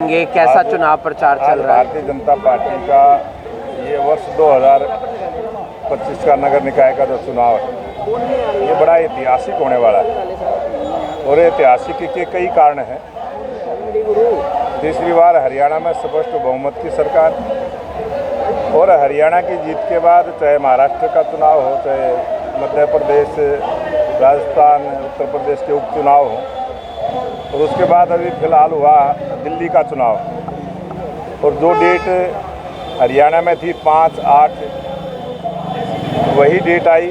ये कैसा चुनाव प्रचार चल रहा है? भारतीय जनता पार्टी का ये वर्ष 2025 का नगर निकाय का जो चुनाव है ये बड़ा ऐतिहासिक होने वाला है और ऐतिहासिक के कई कारण हैं। तीसरी बार हरियाणा में स्पष्ट बहुमत की सरकार और हरियाणा की जीत के बाद चाहे महाराष्ट्र का चुनाव हो, चाहे मध्य प्रदेश, राजस्थान, उत्तर प्रदेश के उपचुनाव हों, और उसके बाद अभी फिलहाल हुआ दिल्ली का चुनाव। और जो डेट हरियाणा में थी 5-8 वही डेट आई,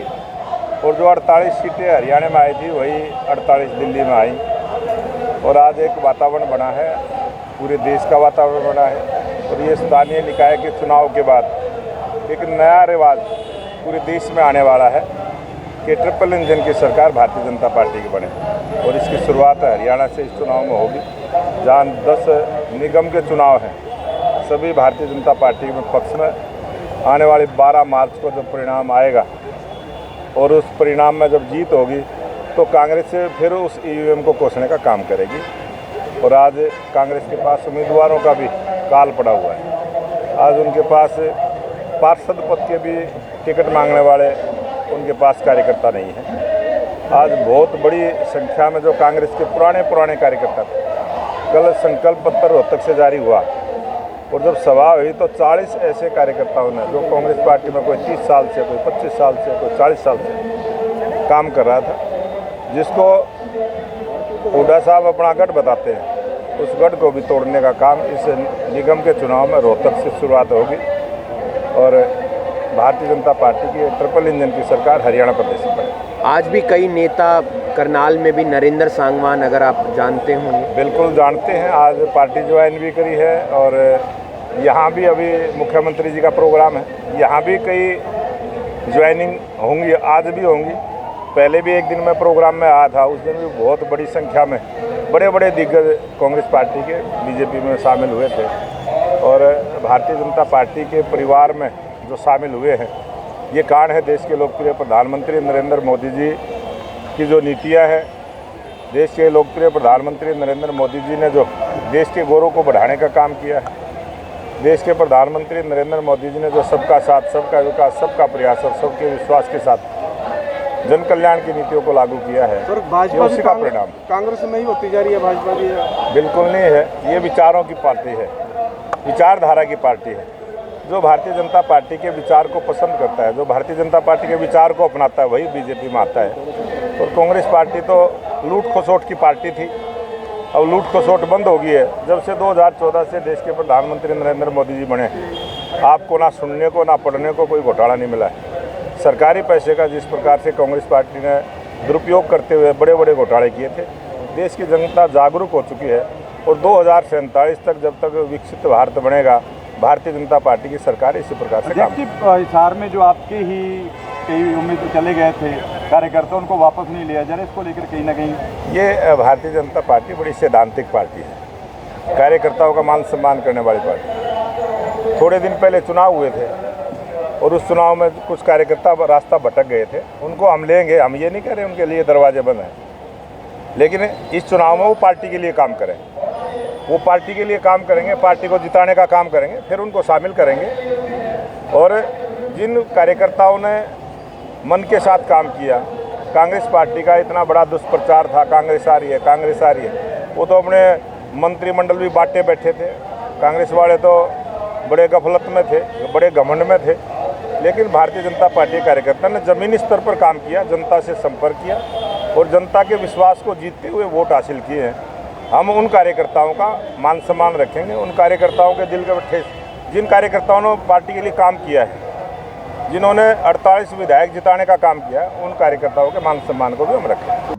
और जो 48 सीटें हरियाणा में आई थी वही 48 दिल्ली में आई। और आज एक वातावरण बना है, पूरे देश का वातावरण बना है। और ये स्थानीय निकाय के चुनाव के बाद एक नया रिवाज पूरे देश में आने वाला है कि ट्रिपल इंजन की सरकार भारतीय जनता पार्टी की बने। और इसकी शुरुआत हरियाणा से इस चुनाव में होगी, जहाँ 10 निगम के चुनाव हैं, सभी भारतीय जनता पार्टी के पक्ष में। आने वाली 12 मार्च को जब परिणाम आएगा और उस परिणाम में जब जीत होगी तो कांग्रेस से फिर उस ईवीएम को कोसने का काम करेगी। और आज कांग्रेस के पास उम्मीदवारों का भी काल पड़ा हुआ है। आज उनके पास पार्षद पद के भी टिकट मांगने वाले उनके पास कार्यकर्ता नहीं है। आज बहुत बड़ी संख्या में जो कांग्रेस के पुराने कार्यकर्ता थे, कल संकल्प पत्र रोहतक से जारी हुआ और जब सभा हुई तो 40 ऐसे कार्यकर्ताओं ने, जो कांग्रेस पार्टी में कोई 30 साल से, कोई 25 साल से, कोई 40 साल से काम कर रहा था, जिसको हुड्डा साहब अपना गढ़ बताते हैं, उस गढ़ को भी तोड़ने का काम इस निगम के चुनाव में रोहतक से शुरुआत होगी। और भारतीय जनता पार्टी की ट्रिपल इंजन की सरकार हरियाणा प्रदेश में बने। आज भी कई नेता, करनाल में भी नरेंद्र सांगवान, अगर आप जानते होंगे। बिल्कुल जानते हैं, आज पार्टी ज्वाइन भी करी है और यहाँ भी अभी मुख्यमंत्री जी का प्रोग्राम है, यहाँ भी कई ज्वाइनिंग होंगी, आज भी होंगी। पहले भी एक दिन में प्रोग्राम में आया था, उस दिन भी बहुत बड़ी संख्या में बड़े दिग्गज कांग्रेस पार्टी के बीजेपी में शामिल हुए थे। और भारतीय जनता पार्टी के परिवार में जो शामिल हुए हैं, ये कारण है देश के लोकप्रिय प्रधानमंत्री नरेंद्र मोदी जी की जो नीतियां हैं। देश के लोकप्रिय प्रधानमंत्री नरेंद्र मोदी जी ने जो देश के गौरव को बढ़ाने का काम किया है, देश के प्रधानमंत्री नरेंद्र मोदी जी ने जो सबका साथ, सबका विकास, सबका प्रयास और सबके विश्वास के साथ जन कल्याण की नीतियों को लागू किया है, सर भाजपा उसी का परिणाम कांग्रेस में ही होती जा रही है। भाजपा भी बिल्कुल नहीं है, ये विचारों की पार्टी है, विचारधारा की पार्टी है। जो भारतीय जनता पार्टी के विचार को पसंद करता है, जो भारतीय जनता पार्टी के विचार को अपनाता है, वही बीजेपी में आता है। और कांग्रेस पार्टी तो लूट खसोट की पार्टी थी, अब लूट खसोट बंद हो गई है। जब से 2014 से देश के प्रधानमंत्री नरेंद्र मोदी जी बने, आपको ना सुनने को ना पढ़ने को कोई घोटाला नहीं मिला है। सरकारी पैसे का जिस प्रकार से कांग्रेस पार्टी ने दुरुपयोग करते हुए बड़े घोटाले किए थे, देश की जनता जागरूक हो चुकी है। और 2047 तक जब तक विकसित भारत बनेगा, भारतीय जनता पार्टी की सरकार इसी प्रकार से काम। हिसार में जो आपके ही कई उम्मीदवार चले गए थे कार्यकर्ता, उनको वापस नहीं लिया जा रहा, इसको लेकर कहीं ना कहीं ये भारतीय जनता पार्टी बड़ी सैद्धांतिक पार्टी है, कार्यकर्ताओं का मान सम्मान करने वाली पार्टी। थोड़े दिन पहले चुनाव हुए थे और उस चुनाव में कुछ कार्यकर्ता रास्ता भटक गए थे, उनको हम लेंगे। हम ये नहीं कह रहे उनके लिए दरवाजे बंद हैं, लेकिन इस चुनाव में वो पार्टी के लिए काम करें, वो पार्टी के लिए काम करेंगे, पार्टी को जिताने का काम करेंगे, फिर उनको शामिल करेंगे। और जिन कार्यकर्ताओं ने मन के साथ काम किया, कांग्रेस पार्टी का इतना बड़ा दुष्प्रचार था, कांग्रेस आ रही है, कांग्रेस आ रही है, वो तो अपने मंत्रिमंडल भी बांटे बैठे थे। कांग्रेस वाले तो बड़े गफलत में थे, बड़े घमंड में थे। लेकिन भारतीय जनता पार्टी कार्यकर्ता ने ज़मीनी स्तर पर काम किया, जनता से संपर्क किया और जनता के विश्वास को जीतते हुए वोट हासिल किए हैं। हम उन कार्यकर्ताओं का मान सम्मान रखेंगे, उन कार्यकर्ताओं के दिल के ठेस, जिन कार्यकर्ताओं ने पार्टी के लिए काम किया है, जिन्होंने 48 विधायक जिताने का काम किया है, उन कार्यकर्ताओं के मान सम्मान को भी हम रखेंगे।